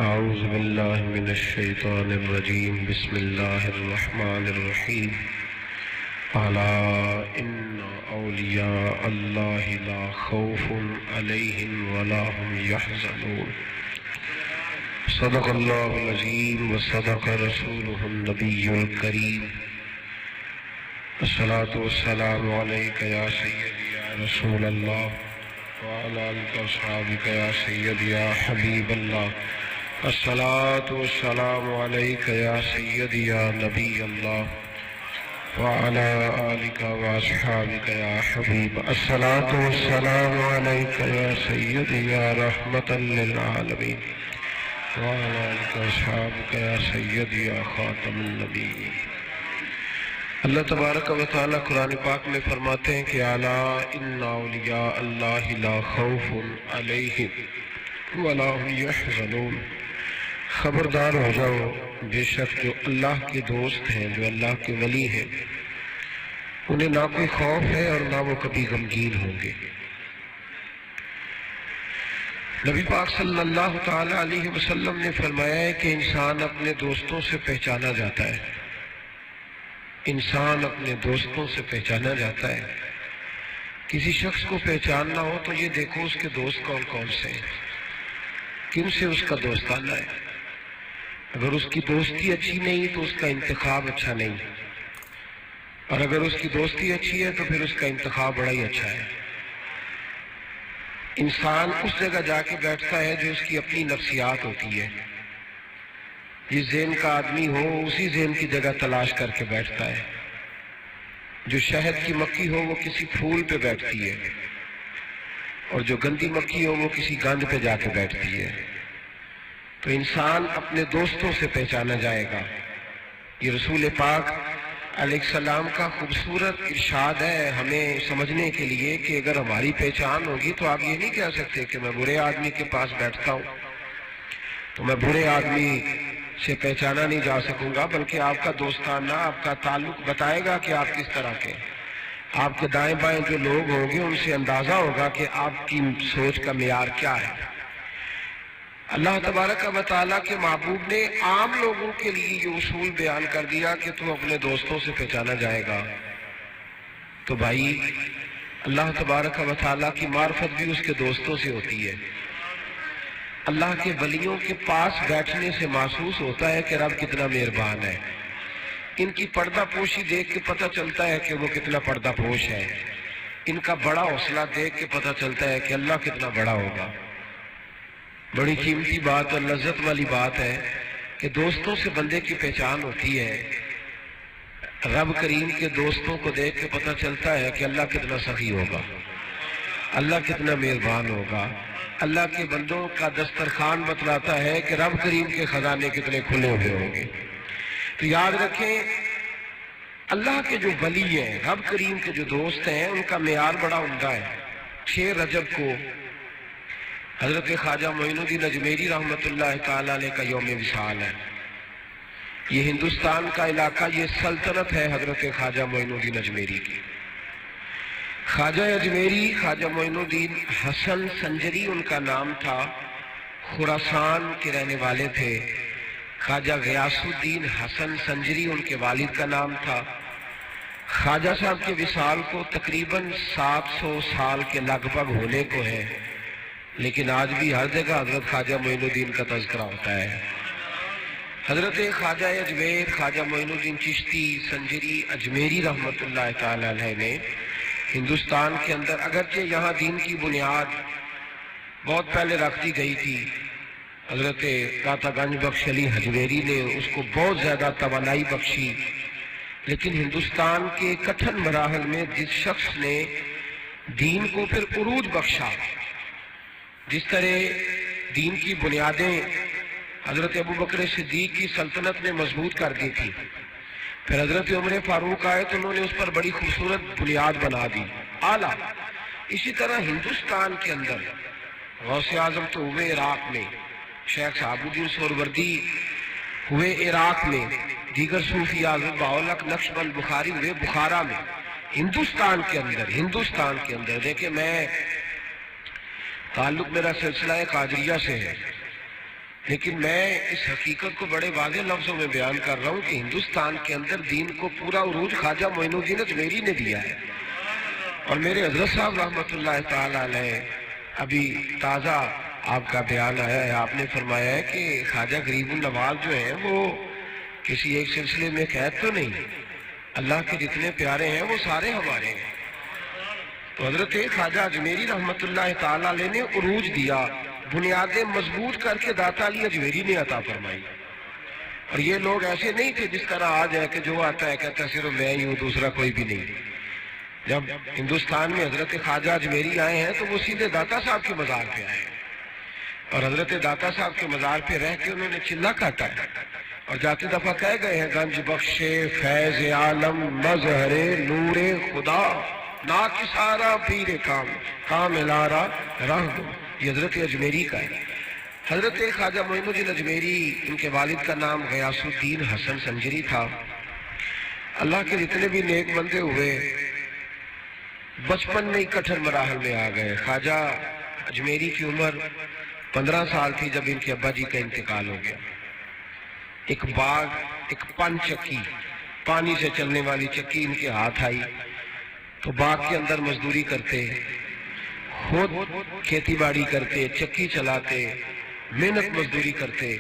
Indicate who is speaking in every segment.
Speaker 1: أعوذ بالله من الشيطان الرجيم بسم الله الرحمن الرحيم ألا إن أولياء الله لا خوف عليهم ولا هم يحزنون صدق الله العظيم وصدق رسوله النبي الكريم الصلاة والسلام عليك يا سيدي يا رسول الله وعلى آلك وأصحابك يا سيدي يا حبيب الله الصلاة والسلام عليك يا سيدي يا نبي الله وعلى آلك وأصحابك يا حبيب الصلاة والسلام عليك يا سيدي يا رحمة للعالمين وعلى آلك وأصحابك يا سيدي يا خاتم النبيين۔ اللہ تبارک و تعالیٰ قرآن پاک میں فرماتے ہیں کہ الا ان اولیاء اللہ لا خوف علیہم ولا هم یحزنون، خبردار ہو جاؤ، بے شک جو اللہ کے دوست ہیں، جو اللہ کے ولی ہیں، انہیں نہ کوئی خوف ہے اور نہ وہ کبھی غمگین ہوں گے۔ نبی پاک صلی اللہ تعالی علیہ وسلم نے فرمایا ہے کہ انسان اپنے دوستوں سے پہچانا جاتا ہے، انسان اپنے دوستوں سے پہچانا جاتا ہے۔ کسی شخص کو پہچاننا ہو تو یہ دیکھو اس کے دوست کون کون سے ہیں، کن سے اس کا دوستانہ ہے۔ اگر اس کی دوستی اچھی نہیں تو اس کا انتخاب اچھا نہیں، اور اگر اس کی دوستی اچھی ہے تو پھر اس کا انتخاب بڑا ہی اچھا ہے۔ انسان اس جگہ جا کے بیٹھتا ہے جو اس کی اپنی نفسیات ہوتی ہے۔ جس ذہن کا آدمی ہو اسی ذہن کی جگہ تلاش کر کے بیٹھتا ہے۔ جو شہد کی مکھی ہو وہ کسی پھول پہ بیٹھتی ہے، اور جو گندی مکھی ہو وہ کسی گند پہ جا کے بیٹھتی ہے۔ تو انسان اپنے دوستوں سے پہچانا جائے گا۔ یہ رسول پاک علیہ السلام کا خوبصورت ارشاد ہے ہمیں سمجھنے کے لیے کہ اگر ہماری پہچان ہوگی تو آپ یہ نہیں کہہ سکتے کہ میں برے آدمی کے پاس بیٹھتا ہوں تو میں برے آدمی سے پہچانا نہیں جا سکوں گا، بلکہ آپ کا دوستانہ، آپ کا تعلق بتائے گا کہ آپ کس طرح کے۔ آپ کے دائیں بائیں جو لوگ ہوں گے ان سے اندازہ ہوگا کہ آپ کی سوچ کا معیار کیا ہے۔ اللہ تبارک و تعالیٰ کے محبوب نے عام لوگوں کے لیے یہ اصول بیان کر دیا کہ تو اپنے دوستوں سے پہچانا جائے گا۔ تو بھائی اللہ تبارک و تعالیٰ کی معرفت بھی اس کے دوستوں سے ہوتی ہے۔ اللہ کے ولیوں کے پاس بیٹھنے سے محسوس ہوتا ہے کہ رب کتنا مہربان ہے۔ ان کی پردہ پوشی دیکھ کے پتہ چلتا ہے کہ وہ کتنا پردہ پوش ہے۔ ان کا بڑا حوصلہ دیکھ کے پتہ چلتا ہے کہ اللہ کتنا بڑا ہوگا۔ بڑی قیمتی بات اور لذت والی بات ہے کہ دوستوں سے بندے کی پہچان ہوتی ہے۔ رب کریم کے دوستوں کو دیکھ کے پتہ چلتا ہے کہ اللہ کتنا سخی ہوگا، اللہ کتنا مہربان ہوگا۔ اللہ کے بندوں کا دسترخوان بتلاتا ہے کہ رب کریم کے خزانے کتنے کھلے ہوئے ہوں گے۔ تو یاد رکھیں اللہ کے جو ولی ہیں، رب کریم کے جو دوست ہیں، ان کا معیار بڑا عمدہ ہے۔ 6 رجب کو حضرت خواجہ معین الدین اجمیری رحمۃ اللہ تعالی علیہ کا یوم وصال ہے۔ یہ ہندوستان کا علاقہ، یہ سلطنت ہے حضرت خواجہ معین الدین اجمیری کی۔ خواجہ اجمیری خواجہ معین الدین حسن سنجری ان کا نام تھا، خراسان کے رہنے والے تھے۔ خواجہ غیاث الدین حسن سنجری ان کے والد کا نام تھا۔ خواجہ صاحب کے وصال کو تقریباً 700 سال کے لگ بھگ ہونے کو ہے، لیکن آج بھی ہر جگہ حضرت خواجہ معین الدین کا تذکرہ ہوتا ہے۔ حضرت خواجہ اجمیر خواجہ معین الدین چشتی سنجری اجمیری رحمۃ اللہ تعالی علیہ نے ہندوستان کے اندر، اگرچہ یہاں دین کی بنیاد بہت پہلے رکھ دی گئی تھی، حضرت داتا گنج بخش علی اجمیری نے اس کو بہت زیادہ توانائی بخشی، لیکن ہندوستان کے کٹھن مراحل میں جس شخص نے دین کو پھر عروج بخشا، جس طرح دین کی بنیادیں حضرت ابوبکر صدیق کی سلطنت نے مضبوط کر دی تھی، پھر حضرت عمر فاروق آئے تو انہوں نے اس پر بڑی خوبصورت بنیاد بنا دی، اعلیٰ۔ اسی طرح ہندوستان کے اندر غوث اعظم تو ہوئے عراق میں، شیخ صحاب الدین سہروردی ہوئے عراق میں، دیگر صوفی اعظم بہاؤالحق نقشبند بخاری ہوئے بخارا میں۔ ہندوستان کے اندر دیکھیں، میں تعلق میرا سلسلہ قادریہ سے ہے، لیکن میں اس حقیقت کو بڑے واضح لفظوں میں بیان کر رہا ہوں کہ ہندوستان کے اندر دین کو پورا عروج خواجہ معین الدین اجمیری نے دیا ہے. اور میرے حضرت صاحب رحمۃ اللہ تعالی علیہ ابھی تازہ آپ کا بیان آیا ہے، آپ نے فرمایا ہے کہ خواجہ غریب النواز جو ہیں وہ کسی ایک سلسلے میں قید تو نہیں، اللہ کے جتنے پیارے ہیں وہ سارے ہمارے ہیں. تو حضرت خواجہ اجمیری رحمۃ اللہ تعالی علیہ نے عروج دیا، بنیادیں مضبوط کر کے داتا علی اجمیری نے عطا فرمائی. اور یہ لوگ ایسے نہیں تھے جس طرح آج ہے کہ جو آتا ہے کہتا ہے صرف میں ہی ہوں، دوسرا کوئی بھی نہیں. جب ہندوستان میں حضرت خواجہ اجمیری آئے ہیں تو وہ سیدھے داتا صاحب کے مزار پہ آئے اور حضرت داتا صاحب کے مزار پہ رہ کے انہوں نے چلا کاٹا ہے اور جاتی دفعہ کہہ گئے ہیں گنج بخش فیض عالم مظہر نور خدا نا کسارا پیر کام الارا راہ دو. یہ حضرت اجمیری کا ہے. حضرت خواجہ معین الدین اجمیری، ان کے والد کا نام غیاث الدین حسن سنجری تھا. اللہ کے جتنے بھی نیک بندے ہوئے بچپن میں ہی کٹھن مراحل میں آ گئے. خواجہ اجمیری کی عمر 15 سال تھی جب ان کے ابا جی کا انتقال ہو گیا. ایک باغ، ایک پن چکی، پانی سے چلنے والی چکی ان کے ہاتھ آئی تو باغ کے اندر مزدوری کرتے، خود کھیتی باڑی کرتے، چکی چلاتے، محنت مزدوری کرتے.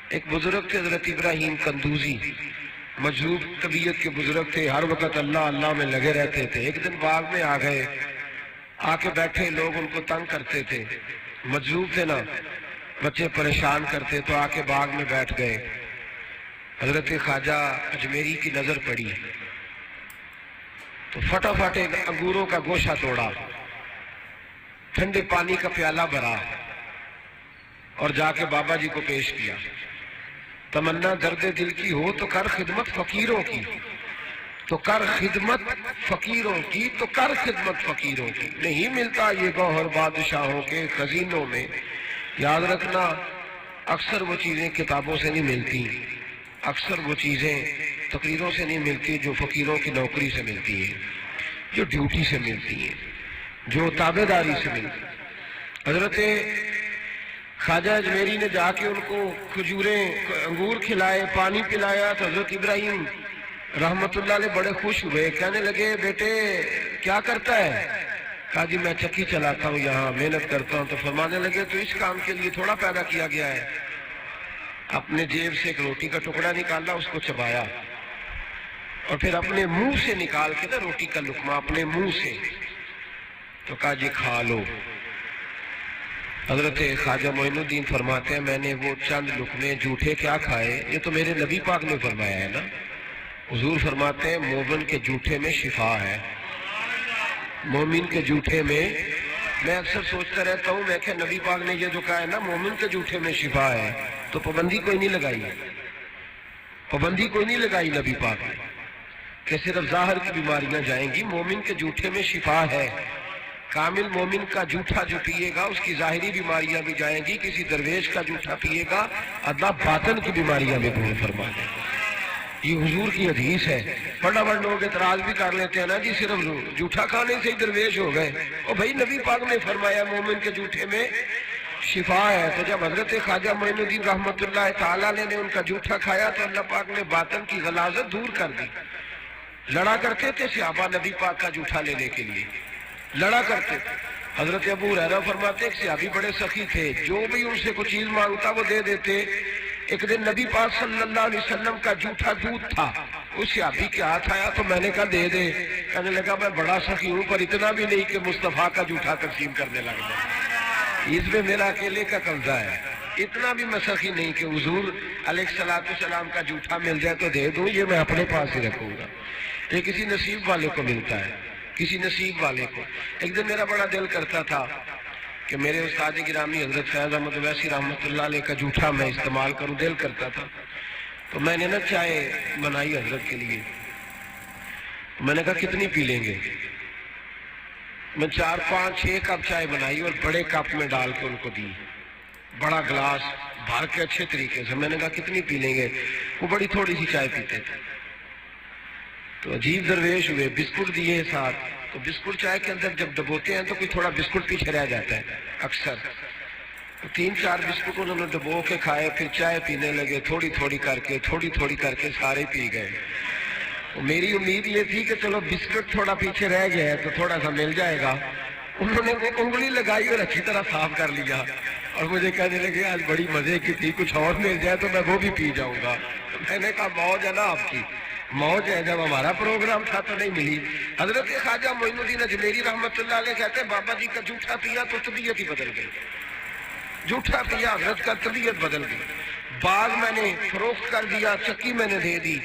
Speaker 1: ایک بزرگ تھے حضرت ابراہیم قندوزی، مجذوب طبیعت کے بزرگ تھے، ہر وقت اللہ اللہ میں لگے رہتے تھے. ایک دن باغ میں آ گئے، آ کے بیٹھے، لوگ ان کو تنگ کرتے تھے، مجذوب تھے نا، بچے پریشان کرتے تو آ کے باغ میں بیٹھ گئے. حضرت خواجہ اجمیری کی نظر پڑی تو فٹافٹ ایک انگوروں کا گوشہ توڑا، ٹھنڈے پانی کا پیالہ بھرا اور جا کے بابا جی کو پیش کیا. تمنا درد دل کی ہو تو کر خدمت فقیروں کی، تو کر خدمت فقیروں کی، تو کر خدمت فقیروں کی. نہیں ملتا یہ گوہر بادشاہوں کے خزینوں میں. یاد رکھنا، اکثر وہ چیزیں کتابوں سے نہیں ملتی، اکثر وہ چیزیں تقریروں سے نہیں ملتی جو فقیروں کی نوکری سے ملتی ہیں، جو ڈیوٹی سے ملتی ہیں، جو تابع داری سے ملتی. حضرت خواجہ اجمیری نے جا کے ان کو کھجوریں، انگور کھلائے، پانی پلایا تو حضرت ابراہیم رحمت اللہ علیہ بڑے خوش ہوئے. کہنے لگے بیٹے کیا کرتا ہے؟ کہا جی میں چکی چلاتا ہوں، یہاں محنت کرتا ہوں. تو فرمانے لگے تو اس کام کے لیے تھوڑا پیدا کیا گیا ہے. اپنے جیب سے ایک روٹی کا ٹکڑا نکالا، اس کو چبایا اور پھر اپنے منہ سے نکال کے نا روٹی کا لقمہ اپنے منہ سے، تو کہا جی کھا لو. حضرت خواجہ معین الدین فرماتے ہیں میں نے وہ چند لقمے جھوٹے کیا کھائے، یہ تو میرے نبی پاک نے فرمایا ہے نا. حضور فرماتے ہیں مومن کے جھوٹے میں شفا ہے. مومن کے جھوٹے میں اکثر سوچتا رہتا ہوں، میں کہ نبی پاک نے یہ جو کہا ہے نا مومن کے جھوٹے میں شفا ہے، تو پابندی کوئی نہیں لگائی ہے، پابندی کوئی نہیں لگائی نبی پاک نے کہ صرف ظاہر کی بیماریاں جائیں گی. مومن کے جھوٹے میں شفا ہے. کامل مومن کا جھوٹا جو پیے گا اس کی ظاہری بیماریاں بھی جائیں گی. کسی درویش کا جھوٹا پیے گا اللہ باطن کی بیماریاں بھی دور فرما دے گا. یہ حضور کی حدیث ہے. بڑا بڑا لوگ اعتراض بھی کر لیتے ہیں نا جی صرف جھوٹا کھانے سے ہی درویش ہو گئے. اور بھائی نبی پاک نے فرمایا مومن کے جھوٹے میں شفا ہے. تو جب حضرت خواجہ معین الدین رحمت اللہ تعالیٰ نے ان کا جھوٹا کھایا تو اللہ پاک نے باطن کی غلاظت دور کر دی. لڑا کرتے تھے صحابہ نبی پاک کا جھوٹا لینے کے لیے، لڑا کرتے تھے. حضرت ابو ہریرہ فرماتے ایک صحابی بڑے سخی تھے، جو بھی ان سے کوئی چیز مانگتا وہ دے دیتے. ایک دن نبی پاک صلی اللہ علیہ وسلم کا جھوٹا دودھ تھا، اس صحابی کے ہاتھ آیا تو میں نے کہا دے دے. کہنے لگا میں بڑا سخی ہوں پر اتنا بھی نہیں کہ مصطفیٰ کا جھوٹا تقسیم کرنے لگ جائے، اس میں میرا اکیلے کا قبضہ ہے. اتنا بھی میں سخی نہیں کہ حضور علیہ السلام کا جھوٹا مل جائے تو دے دوں، یہ میں اپنے پاس ہی رکھوں گا. یہ کسی نصیب والے کو ملتا ہے، کسی نصیب والے کو. ایک دن میرا بڑا دل کرتا تھا کہ میرے استاد گرامی حضرت فیض احمد اویسی رحمۃ اللہ علیہ کا جھوٹا میں استعمال کروں، دل کرتا تھا. تو میں نے نا چائے بنائی حضرت کے لیے. میں نے کہا کتنی پی لیں گے؟ میں 4 5 6 کپ چائے بنائی اور بڑے کپ میں ڈال کے ان کو دی، بڑا گلاس بھر کے اچھے طریقے سے. میں نے کہا کتنی پی لیں گے؟ وہ بڑی تھوڑی سی چائے پیتے تھے. تو عجیب درویش ہوئے، بسکٹ دیے ساتھ. تو بسکٹ چائے کے اندر جب ڈبوتے ہیں تو کوئی تھوڑا بسکٹ پیچھے رہ جاتا ہے اکثر. تین چار بسکٹ انہوں نے ڈبو کے کھائے، پھر چائے پینے لگے، تھوڑی تھوڑی کر کے سارے پی گئے۔ میری امید یہ تھی کہ چلو بسکٹ تھوڑا پیچھے رہ گیا ہے تو تھوڑا سا مل جائے گا۔ انہوں نے وہ انگلی لگائی اور اچھی طرح صاف کر لیا اور مجھے کہنے لگے آج بڑی مزے کی تھی، کچھ اور مل جائے تو میں وہ بھی پی جاؤں گا۔ میں نے کہا موج ہے نا آپ کی، موج ہے، جب ہمارا پروگرام تھا تو نہیں ملی۔ حضرت خواجہ معین الدین اجمیری رحمۃ اللہ علیہ کہتے ہیں بابا جی کا جھوٹا پیا تو طبیعت ہی بدل گئی، جھوٹا پیا حضرت کا طبیعت بدل گئی۔ باغ میں نے فروخت کر دیا، چکی میں نے دے دی،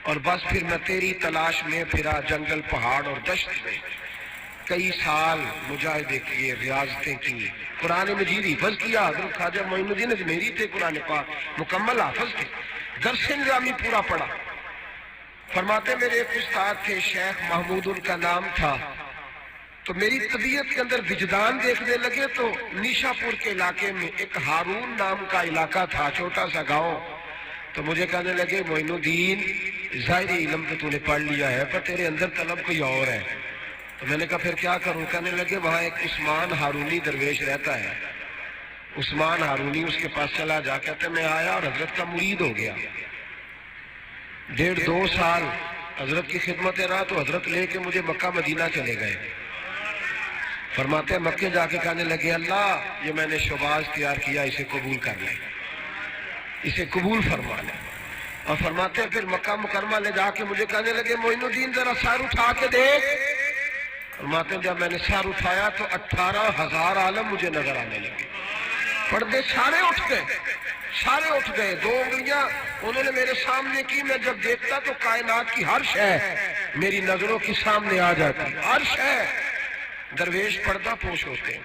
Speaker 1: اور بس پھر میں تیری تلاش میں پھرا جنگل پہاڑ اور دشت میں، کئی سال مجاہدے کیے، ریاضتیں کی، قرآن مجید حفظ کیا۔ حضرت خواجہ معین الدین اجمیری تھے، قرآن پاک مکمل حافظ تھے، درس نظامی پورا پڑھا۔ فرماتے میرے ایک استاد تھے شیخ محمود ان کا نام تھا، تو میری طبیعت کے اندر وجدان دیکھنے لگے تو نیشا پور کے علاقے میں ایک ہارون نام کا علاقہ تھا، چھوٹا سا گاؤں، تو مجھے کہنے لگے معین الدین ظاہری علم تو نے پڑھ لیا ہے پر تیرے اندر طلب کوئی اور ہے۔ تو میں نے کہا پھر کیا کروں؟ کہنے لگے وہاں ایک عثمان ہارونی درویش رہتا ہے، عثمان ہارونی، اس کے پاس چلا جا، کہتے میں آیا اور حضرت کا مرید ہو گیا، 1.5-2 سال حضرت کی خدمت رہا، تو حضرت لے کے مجھے مکہ مدینہ چلے گئے۔ فرماتے ہیں مکے جا کے کہنے لگے اللہ یہ میں نے شباز تیار کیا، اسے قبول کر لیں، اسے قبول فرما لیں۔ اور فرماتے ہیں پھر مکہ مکرمہ لے جا کے مجھے کہنے لگے معین الدین ذرا سر اٹھا کے دیکھ۔ فرماتے ہیں جب میں نے سر اٹھایا تو 18,000 عالم مجھے نظر آنے لگے، پردے سارے اٹھ گئے، 2 انگلیاں انہوں نے میرے سامنے کی، میں جب دیکھتا تو کائنات کی ہر شے میری نظروں کی سامنے آ جاتی، ہر شے۔ درویش پردہ پوش ہوتے ہیں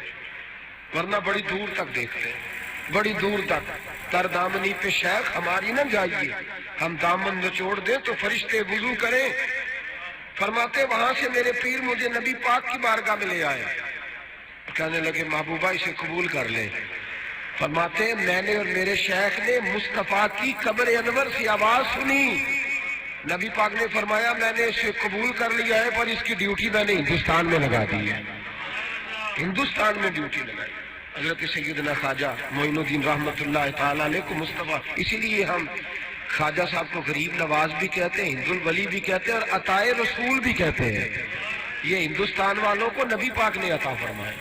Speaker 1: ورنہ بڑی دور تک دیکھتے ہیں، بڑی دور تک۔ تر دامنی پہ شیخ ہماری نہ جائیے، ہم دامن نچوڑ دیں تو فرشتے وضو کریں۔ فرماتے وہاں سے میرے پیر مجھے نبی پاک کی بارگاہ میں لے آئے، کہنے لگے محبوبہ اسے قبول کر لیں۔ فرماتے میں نے اور میرے شیخ نے مصطفیٰ کی قبر انور سے آواز سنی، نبی پاک نے فرمایا میں نے اسے قبول کر لیا ہے پر اس کی ڈیوٹی میں نے ہندوستان میں لگا دی ہے، ہندوستان میں ڈیوٹی لگائی۔ حضرت سیدنا خواجہ معین الدین رحمۃ اللہ تعالیٰ علیہ کو مصطفیٰ، اسی لیے ہم خواجہ صاحب کو غریب نواز بھی کہتے ہیں، ہند الولی بھی کہتے ہیں، اور عطائے رسول بھی کہتے ہیں۔ یہ ہندوستان والوں کو نبی پاک نے عطا فرمائے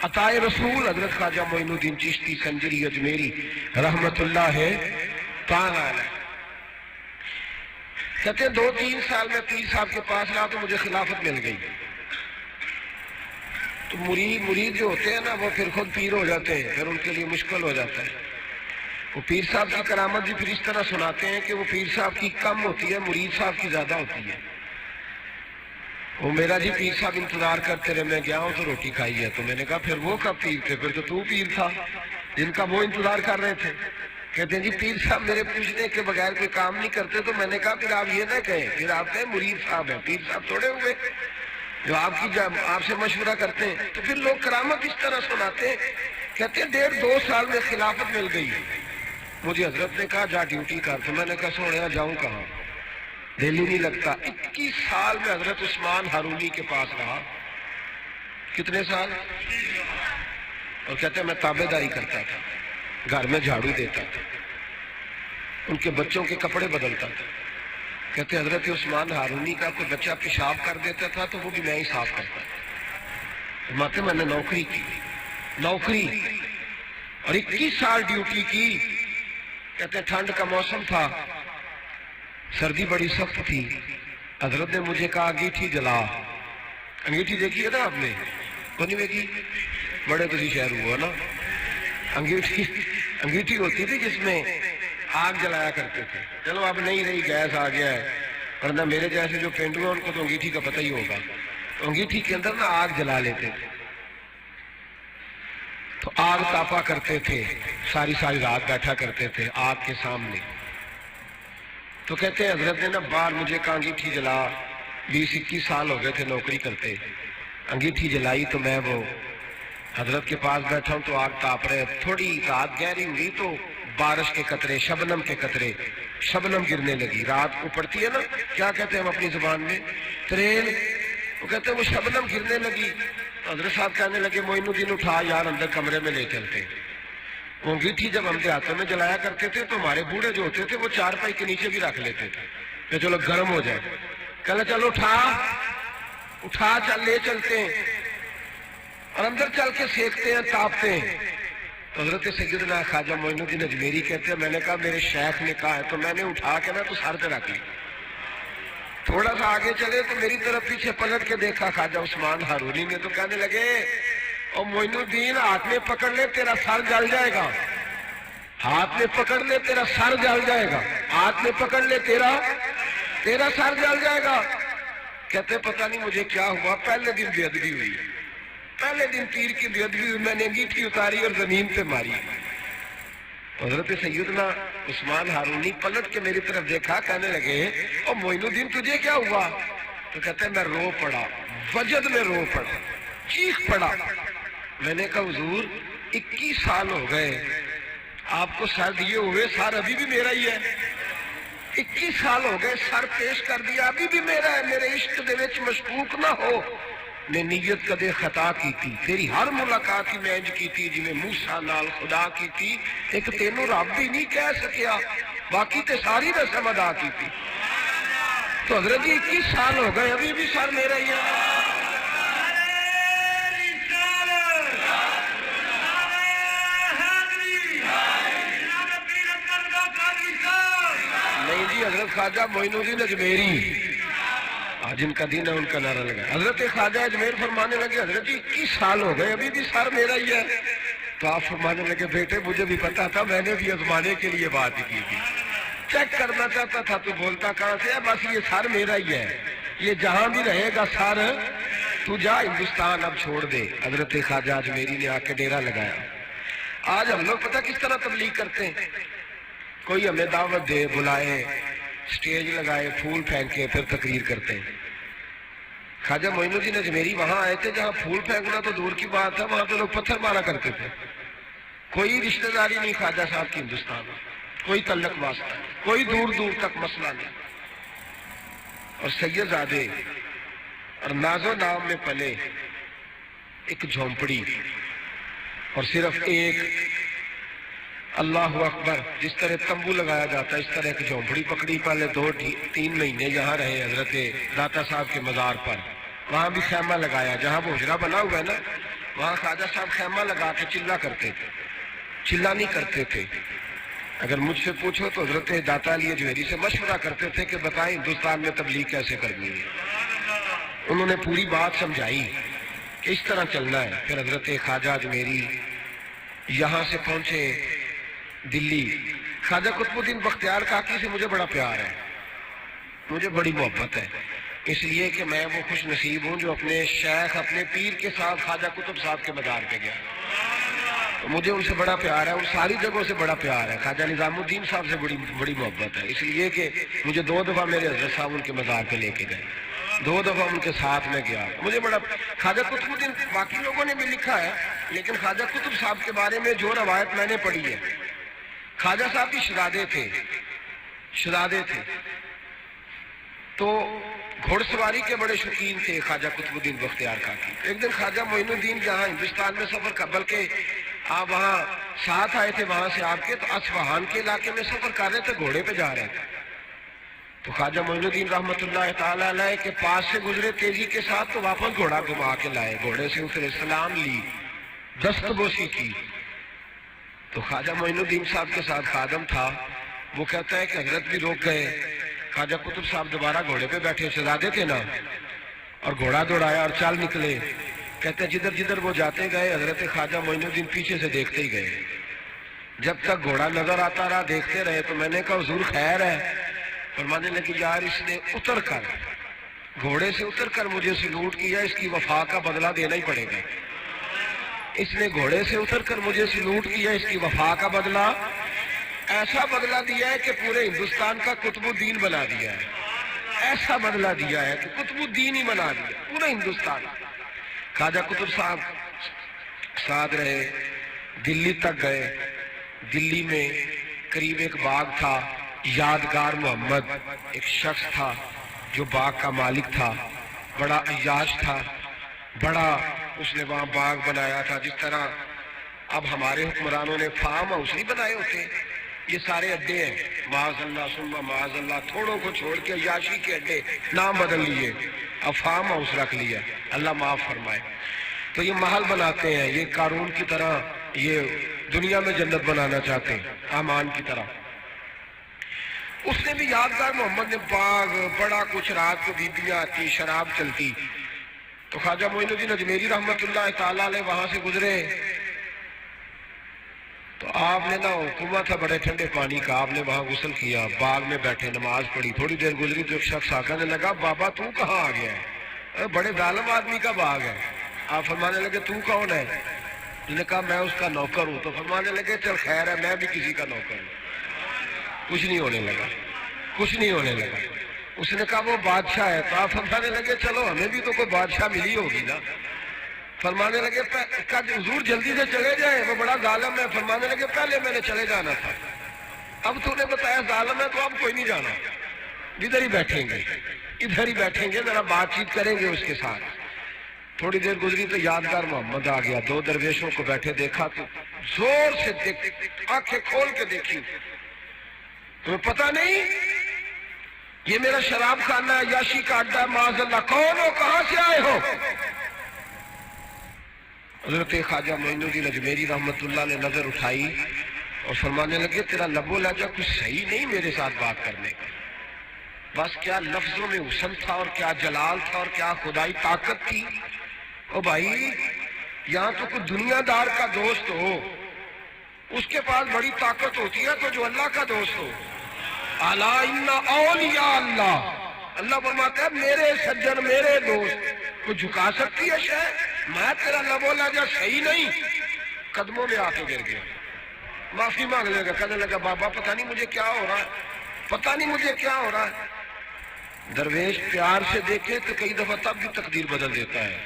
Speaker 1: عطائے رسول۔ حضرت خواجہ معین الدین چشتی سنجری اجمیری رحمۃ اللہ تعالیٰ علیہ کہتے ہیں 2-3 سال میں پیر صاحب کے پاس رہا تو مجھے خلافت مل گئی۔ تو مرید جو ہوتے ہیں نا وہ پھر خود پیر ہو جاتے ہیں، پھر ان کے لیے مشکل ہو جاتا ہے۔ وہ پیر صاحب کی کرامت بھی پھر اس طرح سناتے ہیں کہ وہ پیر صاحب کی کم ہوتی ہے، مرید صاحب کی زیادہ ہوتی ہے۔ وہ میرا جی پیر صاحب انتظار کرتے رہے، میں گیا ہوں تو روٹی کھائی ہے۔ تو میں نے کہا پھر وہ کب پیر تھے؟ پھر تو پیر تھا جن کا وہ انتظار کر رہے تھے۔ کہتے ہیں جی پیر صاحب میرے پوچھنے کے بغیر کوئی کام نہیں کرتے۔ تو میں نے کہا پھر آپ یہ نہ کہیں، پھر آپ کہیں مرید صاحب ہیں، پیر صاحب تھوڑے ہوئے جو آپ سے مشورہ کرتے ہیں۔ تو پھر لوگ کرامت اس طرح سناتے ہیں۔ کہتے ہیں 1.5-2 سال میں خلافت مل گئی مجھے۔ حضرت نے کہا جا ڈیوٹی کر، تو میں نے کہا سوڑیا جاؤں کہاں، دل ہی نہیں لگتا۔ 21 سال میں حضرت عثمان ہارونی کے پاس رہا۔ کتنے سال؟ اور کہتے ہیں میں تابع داری کرتا تھا، گھر میں جھاڑو دیتا تھا، ان کے بچوں کے کپڑے بدلتا تھا۔ کہتے حضرت عثمان ہارونی کا کوئی بچہ پیشاب کر دیتا تھا تو وہ بھی میں ہی صاف کرتا تھا۔ فرماتے میں نے نوکری کی اور 21 سال ڈیوٹی کی۔ کہتے ٹھنڈ کا موسم تھا، سردی بڑی سخت تھی۔ حضرت نے مجھے کہا انگیٹھی جلا۔ انگیٹھی دیکھی ہے نا آپ نے؟ کو نہیں دیکھی؟ بڑے تو شہر ہوا نا۔ انگیٹھی ہوتی تھی جس میں آگ جلایا کرتے تھے۔ چلو اب نہیں رہی، گیس آ گیا ہے، ورنہ میرے جیسے جو پینڈو ہیں ان کو تو انگیٹھی کا پتہ ہی ہوگا۔ تو انگیٹھی کے اندر نا آگ جلا لیتے تھے، تو آگ تاپا کرتے تھے، ساری رات بیٹھا کرتے تھے آگ کے سامنے۔ تو کہتے ہیں حضرت نے نا بار مجھے کہا انگیٹھی جلا۔ 20-21 سال ہو گئے تھے نوکری کرتے۔ انگیٹھی جلائی تو میں وہ حضرت کے پاس بیٹھا ہوں تو آگ تاپ رہے۔ تھوڑی رات گہری ہوئی تو بارش کے قطرے، شبنم کے قطرے، شبنم گرنے لگی۔ رات کو پڑتی ہے نا، کیا کہتے ہیں ہم اپنی زبان میں؟ تریل۔ وہ کہتے ہیں وہ شبنم گرنے لگی۔ حضرت صاحب کہنے لگے معین الدین اٹھا یار اندر کمرے میں لے چلتے۔ وہ انگیٹھی جب ہم دیہاتوں میں جلایا کرتے تھے تو ہمارے بوڑھے جو ہوتے تھے وہ چارپائی کے نیچے بھی رکھ لیتے تھے کہ چلو گرم ہو جائے. کہنا چلو اٹھا چل لے چلتے ہیں اور اندر چل کے سیکتے ہیں تاپتے ہیں. تو حضرت سیدنا خواجہ معین الدین اجمیری کہتے ہیں میں نے کہا میرے شیخ نے کہا ہے تو میں نے اٹھا کے نا تو سر پہ رکھ لی. تھوڑا سا آگے چلے تو میری طرف پیچھے پلٹ کے دیکھا خواجہ عثمان ہارونی نے تو کہنے لگے اور معین الدین ہاتھ میں پکڑ لے تیرا سر جل جائے گا, ہاتھ میں پکڑ لے تیرا سر جل جائے گا, ہاتھ میں پکڑ لے تیرا سر جل جائے گا. کہتے پتہ نہیں مجھے کیا ہوا, پہلے دن بے ادبی ہوئی, پہلے دن تیر کی بے ادبی ہوئی, میں نے انگیٹھی اتاری اور زمین پہ ماری. حضرت سیدنا عثمان ہارونی پلٹ کے میری طرف دیکھا, کہنے لگے اور معین الدین تجھے کیا ہوا؟ تو کہتے میں رو پڑا, وجد میں رو پڑا, چیخ پڑا. میں نے کہا حضور 21 سال ہو گئے آپ کو سر دیے ہوئے, سر ابھی بھی میرا ہی ہے. 21 سال ہو گئے سر پیش کر دیا, ابھی بھی میرا ہے. میرے عشق دے وچ مشکوک نہ ہو, نے نیت کدے خطا کی تھی, تیری ہر ملاقات ہی میں انج کی تھی جی میں موسیٰ نال خدا کی تھی, ایک تینوں رب بھی نہیں کہہ سکیا, باقی تے ساری رسم ادا کی تھی. تو حضرت جی 21 سال ہو گئے ابھی بھی سر میرا ہی ہے. نہیں جی, حضرت خواجہ معین الدین اجمیری جن کا دین ہے ان کا نعرہ لگا. حضرت خواجہ اجمیر فرمانے لگے حضرت جی 21 سال ہو گئے ابھی بھی سر میرا ہی ہے. تو آپ فرمانے لگے بیٹے مجھے بھی پتا تھا, میں نے بھی آزمانے کے لیے بات کی تھی, چیک کرنا چاہتا تھا تو بولتا کہاں سے ہے, بس یہ سر میرا ہی ہے, یہ جہاں بھی رہے گا سر, تو جا ہندوستان اب چھوڑ دے. حضرت خواجہ اجمیری نے آ کے ڈیرا لگایا. آج ہم لوگ پتہ کس طرح تبلیغ کرتے ہیں, کوئی ہمیں دعوت دے, بلائے, سٹیج لگائے, پھول پھینکے, پھر تقریر کرتے ہیں. خواجہ معین الدین اجمیری وہاں آئے تھے جہاں پھول پھینکنا تو دور کی بات ہے, وہاں تو لوگ پتھر مارا کرتے تھے. کوئی رشتہ داری نہیں خواجہ صاحب کی ہندوستان میں, کوئی تعلق واسطہ, کوئی دور دور تک مسئلہ نہیں. اور سید زادے اور ناز و نام میں پلے, ایک جھونپڑی, اور صرف ایک اللہ اکبر, جس طرح تمبو لگایا جاتا ہے اس طرح ایک جھونپڑی پکڑی, پہلے 2-3 مہینے یہاں رہے حضرت داتا صاحب کے مزار پر. وہاں بھی خیمہ لگایا, جہاں وہ حجرہ بنا ہوا ہے نا وہاں خواجہ صاحب خیمہ لگا کے چلا کرتے تھے, چلا نہیں کرتے تھے. اگر مجھ سے پوچھو تو حضرت داتا علی اجمیری سے مشورہ کرتے تھے کہ بتائیں ہندوستان میں تبلیغ کیسے کرنی ہے. انہوں نے پوری بات سمجھائی کہ اس طرح چلنا ہے. پھر حضرت خواجہ اجمیری یہاں سے پہنچے دلی. خواجہ قطب الدین بختیار کاکی سے مجھے بڑا پیار ہے, مجھے بڑی محبت ہے, اس لیے کہ میں وہ خوش نصیب ہوں جو اپنے شیخ, اپنے پیر کے ساتھ خواجہ قطب صاحب کے مزار پہ گیا. تو مجھے ان سے بڑا پیار ہے, ان ساری جگہوں سے بڑا پیار ہے. خواجہ نظام الدین صاحب سے بڑی محبت ہے, اس لیے کہ مجھے 2 دفعہ میرے حضرت صاحب ان کے مزار پہ لے کے گئے, 2 دفعہ ان کے ساتھ میں گیا. مجھے بڑا خواجہ قطب الدین, باقی لوگوں نے بھی لکھا ہے لیکن خواجہ قطب صاحب کے بارے میں جو روایت میں نے پڑھی ہے, خواجہ صاحب بھی شہزادے تھے تو گھوڑ سواری کے بڑے شوقین تھے خواجہ قطب الدین بختیار کاکی. ایک دن خواجہ معین الدین جہاں ہندوستان میں سفر کا, بلکہ آپ وہاں ساتھ آئے تھے وہاں سے آپ کے, تو اصفہان کے علاقے میں سفر کر رہے تھے, گھوڑے پہ جا رہے تھے. تو خواجہ معین الدین رحمۃ اللہ تعالیٰ علیہ کے پاس سے گزرے تیزی کے ساتھ, تو واپس گھوڑا گھما کے لائے, گھوڑے سے اترے, سلام لی, دستبوسی کی. تو خواجہ معین الدین صاحب کے ساتھ خادم تھا, وہ کہتا ہے کہ حضرت بھی روک گئے. خواجہ قطب صاحب دوبارہ گھوڑے پہ بیٹھے, شہزادے تھے نا, اور گھوڑا دوڑایا اور چل نکلے. کہتے ہیں جدھر جدھر وہ جاتے گئے حضرت خواجہ معین الدین پیچھے سے دیکھتے ہی گئے. جب تک گھوڑا نظر آتا رہا دیکھتے رہے. تو میں نے کہا حضور خیر ہے؟ فرمانے لگے یار اس نے اتر کر, گھوڑے سے اتر کر مجھے سلوٹ کیا, اس کی وفا کا بدلہ دینا ہی پڑے گا. اس نے گھوڑے سے اتر کر مجھے سلوٹ کیا, اس کی وفا کا بدلہ, ایسا بدلہ دیا ہے کہ پورے ہندوستان کا قطب الدین بنا دیا ہے. ایسا بدلہ دیا ہے کہ قطب الدین ہی بنا دیا پورے ہندوستان. خواجہ قطب صاحب ساتھ رہے, دلی تک گئے. دلی میں قریب ایک باغ تھا, یادگار محمد ایک شخص تھا جو باغ کا مالک تھا, بڑا عیاش تھا, بڑا اس نے وہاں باغ بنایا تھا. جس طرح اب ہمارے حکمرانوں نے فارم ہاؤس نہیں بنائے ہوتے، یہ سارے اڈے ہیں، معاذ اللہ ثم معاذ اللہ، تھوڑوں کو چھوڑ کے یاشی کے اڈے نام بدل لیے، اب فارم ہاؤس رکھ لیا، اللہ معاف فرمائے۔ تو یہ محل بناتے ہیں، یہ قارون کی طرح یہ دنیا میں جنت بنانا چاہتے ہیں، آمان کی طرح۔ اس نے بھی یادگار محمد نے باغ بڑا کچھ، رات کو بیبیاں آتی، شراب چلتی، تو خواجہ معین الدین اجمیری رحمت اللہ تعالیٰ علیہ وہاں سے گزرے تو آپ نے نا حکومت تھا بڑے ٹھنڈے پانی کا، آپ نے وہاں غسل کیا، باغ میں بیٹھے نماز پڑھی، تھوڑی دیر گزری تو ایک شخص آ کر لگا بابا تو کہاں آ گیا ہے، بڑے ظالم آدمی کا باغ ہے۔ آپ فرمانے لگے تو کون ہے؟ انہوں نے کہا میں اس کا نوکر ہوں۔ تو فرمانے لگے چل خیر ہے، میں بھی کسی کا نوکر ہوں۔ کچھ نہیں ہونے لگا، کچھ نہیں ہونے لگا۔ اس نے کہا وہ بادشاہ ہے، تو آپ فرمانے لگے چلو ہمیں بھی تو کوئی بادشاہ ملی ہوگی نا۔ فرمانے لگے حضور جلدی سے چلے جائیں، وہ بڑا ظالم ہے۔ فرمانے لگے پہلے میں نے چلے جانا تھا، اب تو نے بتایا ظالم ہے تو اب کوئی نہیں جانا، ادھر ہی بیٹھیں گے، ادھر ہی بیٹھیں گے، ذرا بات چیت کریں گے اس کے ساتھ۔ تھوڑی دیر گزری تو یادگار محمد آ گیا، دو درویشوں کو بیٹھے دیکھا تو زور سے آنکھیں کھول کے دیکھی، تمہیں پتہ نہیں یہ میرا شراب خانہ ہے، یاشی کا اڈا ہے، معاذ اللہ، کون ہو، کہاں سے آئے ہو؟ حضرت خواجہ معین الدین اجمیری رحمت اللہ نے نظر اٹھائی اور فرمانے لگے تیرا لب و لہجہ کچھ صحیح نہیں میرے ساتھ بات کرنے کا۔ بس کیا لفظوں میں حسن تھا اور کیا جلال تھا اور کیا خدائی طاقت تھی۔ او بھائی یہاں تو کوئی دنیا دار کا دوست ہو، اس کے پاس بڑی طاقت ہوتی ہے، تو جو اللہ کا دوست ہو، الا ان اولیاء اللہ، اللہ فرماتا ہے میرے سجن میرے دوست، کوئی جھکا سکتی ہے شے؟ میں تیرا لب و لہجہ صحیح نہیں، قدموں میں آ کے گر گیا، معافی مانگ لے گا، کہنے لگا بابا پتہ نہیں مجھے کیا ہو رہا ہے، پتہ نہیں مجھے کیا ہو رہا ہے۔ درویش پیار سے دیکھے تو کئی دفعہ تب بھی تقدیر بدل دیتا ہے،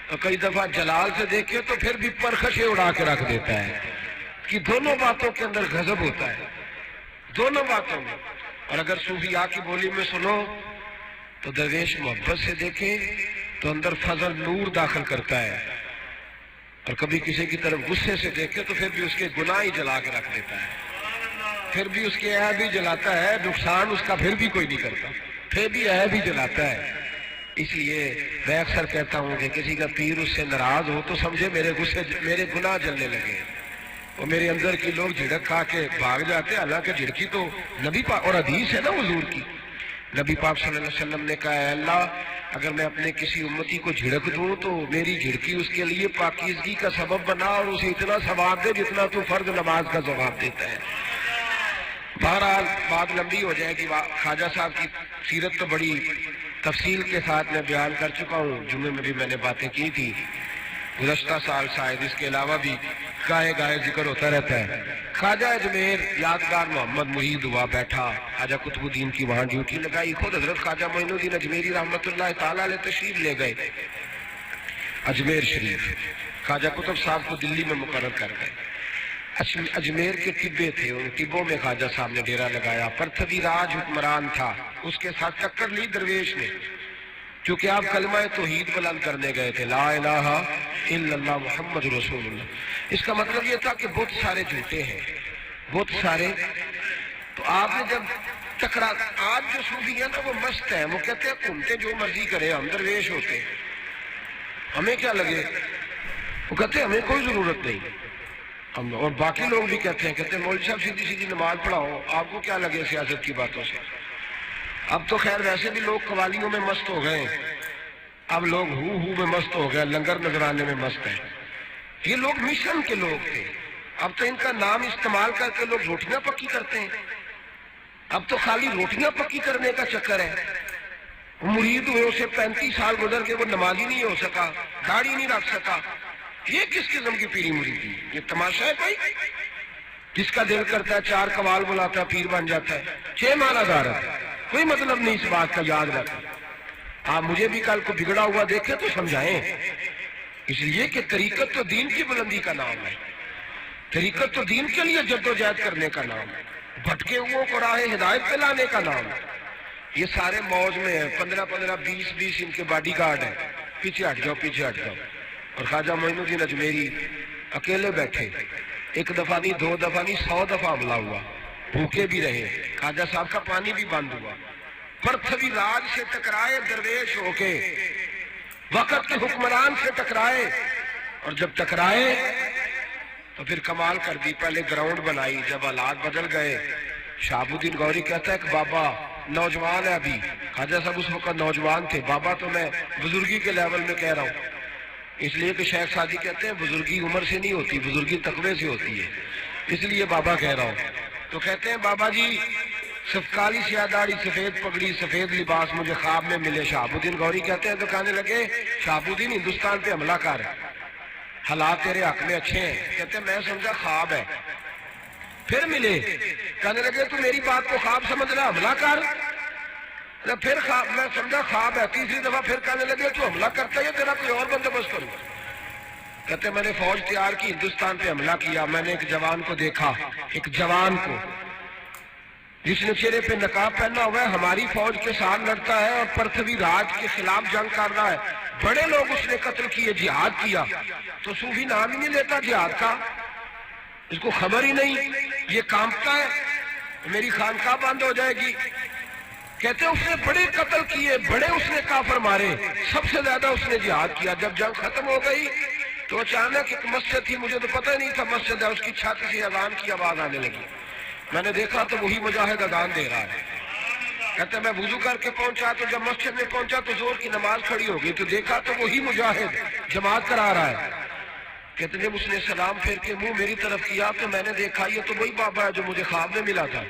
Speaker 1: اور کئی دفعہ جلال سے دیکھے تو پھر بھی پرخشیں اڑا کے رکھ دیتا ہے، کہ دونوں باتوں کے اندر غضب ہوتا ہے، دونوں باتوں میں۔ اور اگر صوفیاء کی بولی میں سنو تو درویش محبت سے دیکھے تو اندر فضل نور داخل کرتا ہے، اور کبھی کسی کی طرف غصے سے دیکھے تو پھر بھی اس کے گناہ ہی جلا کے رکھ دیتا ہے، پھر بھی اس کے عیب ہی جلاتا ہے، نقصان اس کا پھر بھی کوئی نہیں کرتا، پھر بھی عیب ہی جلاتا ہے۔ اس لیے میں اکثر کہتا ہوں کہ کسی کا پیر اس سے ناراض ہو تو سمجھے میرے گناہ جلنے لگے، اور میرے اندر کی لوگ جھڑک کھا کے بھاگ جاتے، حالانکہ جھڑکی تو نبی پاک اور حدیث ہے نا حضور کی، نبی پاک صلی اللہ علیہ وسلم نے کہا ہے اللہ اگر میں اپنے کسی امتی کو جھڑک دوں تو میری جھڑکی اس کے لیے پاکیزگی کا سبب بنا اور اسے اتنا ثواب دے جتنا تو فرض نماز کا ثواب دیتا ہے۔ بہرحال بات لمبی ہو جائے گی، خواجہ صاحب کی سیرت تو بڑی تفصیل کے ساتھ میں بیان کر چکا ہوں، جمعے میں بھی میں نے باتیں کی تھی، گزشتہ سال شاید، اس کے علاوہ بھی گائے گائے ذکر ہوتا رہتا ہے۔ خواجہ اجمیر یادگار محمد محید ہوا بیٹھا، خواجہ قطب الدین کی وہاں ڈیوٹی لگائی، خود حضرت خواجہ معین الدین اجمیری رحمت اللہ تعالیٰ علیہ تشریف لے گئے اجمیر شریف، خواجہ قطب صاحب کو دلی میں مقرر کر گئے۔ اجمیر کے ٹبے تھے، ان ٹبوں میں خواجہ صاحب نے ڈیرا لگایا، پرتھوی راج حکمران تھا، اس کے ساتھ ٹکر لی درویش نے، چونکہ آپ کلمہ توحید بلند کرنے گئے تھے، لا الہ الا اللہ محمد رسول اللہ۔ اس کا مطلب یہ تھا کہ بہت سارے جھوٹے ہیں، بہت سارے، تو آپ نے جب ٹکرا، آج جو صوفی ہیں نا وہ مست ہیں، وہ کہتے ہیں گھومتے جو مرضی کرے، ہم درویش ہوتے ہیں، ہمیں کیا لگے، وہ کہتے ہیں ہمیں کوئی ضرورت نہیں، اور باقی لوگ بھی کہتے ہیں مولوی صاحب سیدھی سیدھی نماز پڑھاؤ، آپ کو کیا لگے سیاست کی باتوں سے۔ اب تو خیر ویسے بھی لوگ قوالیوں میں مست ہو گئے، اب لوگ ہو میں مست ہو گئے، لنگر نذرانے میں مست ہیں۔ یہ لوگ مشن کے لوگ تھے، اب تو ان کا نام استعمال کر کے لوگ روٹیاں پکی کرتے ہیں، اب تو خالی روٹیاں پکی کرنے کا چکر ہے۔ مرید ہوئے اسے 35 سال گزر کے وہ نمازی نہیں ہو سکا، داڑھی نہیں رکھ سکا، یہ کس قسم کی پیری مریدی؟ یہ تماشا ہے کوئی؟ جس کا دل کرتا ہے 4 قوال بلاتا ہے پیر بن جاتا ہے، 6 مالا دار ہے، کوئی مطلب نہیں اس بات کا، یاد رکھ۔ آپ مجھے بھی کل کو بگڑا ہوا دیکھیں تو سمجھائیں، اس لیے کہ طریقت تو دین کی بلندی کا نام ہے، طریقت تو دین کے لیے جدوجہد کرنے کا نام ہے، بھٹکے ہوئوں کو راہ ہدایت پہ لانے کا نام ہے۔ یہ سارے موج میں ہیں، 15 20 ان کے باڈی گارڈ ہیں، پیچھے ہٹ جاؤ پیچھے ہٹ جاؤ۔ اور خواجہ معین الدین اجمیری اکیلے بیٹھے، ایک دفعہ نہیں، دو دفعہ نہیں، 100 دفعہ حملہ ہوا، بھوکے بھی رہے، خواجہ صاحب کا پانی بھی بند ہوا، پرتھوی راج سے ٹکرائے درویش ہو کے، وقت کے حکمران سے ٹکرائے، اور جب ٹکرائے تو پھر کمال کر دی، پہلے گراؤنڈ بنائی، جب حالات بدل گئے، شہاب الدین گوری کہتا ہے کہ بابا نوجوان ہے ابھی، خواجہ صاحب اس وقت نوجوان تھے، بابا تو میں بزرگی کے لیول میں کہہ رہا ہوں، اس لیے کہ شیخ سعدی کہتے ہیں بزرگی عمر سے نہیں ہوتی، بزرگی تقوی سے ہوتی ہے، اس لیے بابا کہہ رہا ہوں، تو کہتے ہیں بابا جی کالی سیاہ داڑھی، سفید پگڑی، سفید لباس مجھے خواب میں ملے، شہاب الدین گوری کہتے ہیں تو کہنے لگے شہاب الدین ہندوستان پہ حملہ کر، حالات تیرے حق میں اچھے ہیں، کہتے ہیں میں سمجھا خواب ہے، پھر ملے، کہنے لگے تو میری بات کو خواب سمجھ رہا، حملہ کر، پھر خواب، میں سمجھا خواب ہے، تیسری دفعہ پھر کہنے لگے تو حملہ کرتا ہے تیرا کوئی اور بندوبست کروں، کہتے ہیں میں نے فوج تیار کی، ہندوستان پہ حملہ کیا، میں نے ایک جوان کو دیکھا، ایک جوان کو جس نے چہرے پہ نقاب پہنا ہوا ہے، ہماری فوج کے ساتھ لڑتا ہے اور پرتھوی راج کے خلاف جنگ کر رہا ہے، بڑے لوگ اس نے قتل کیے، جہاد کیا، تو صوفی نام ہی نہیں لیتا جہاد کا، اس کو خبر ہی نہیں، یہ کانپتا ہے، میری خانقاہ بند ہو جائے گی، کہتے ہیں اس نے بڑے قتل کیے، بڑے اس نے کافر مارے، سب سے زیادہ اس نے جہاد کیا، جب جنگ ختم ہو گئی تو اچانک ایک مسجد تھی، مجھے تو پتہ ہی نہیں تھا مسجد ہے، اس کی چھت سے اذان کی آواز آنے لگی، میں نے دیکھا تو وہی مجاہد اذان دے رہا ہے، کہتے ہیں میں وضو کر کے پہنچا تو جب مسجد میں پہنچا تو زور کی نماز کھڑی ہو گئی، تو دیکھا تو وہی مجاہد جماعت کرا رہا ہے، کہتے ہیں جب اس نے سلام پھیر کے منہ میری طرف کیا تو میں نے دیکھا یہ تو وہی بابا ہے جو مجھے خواب میں ملا تھا،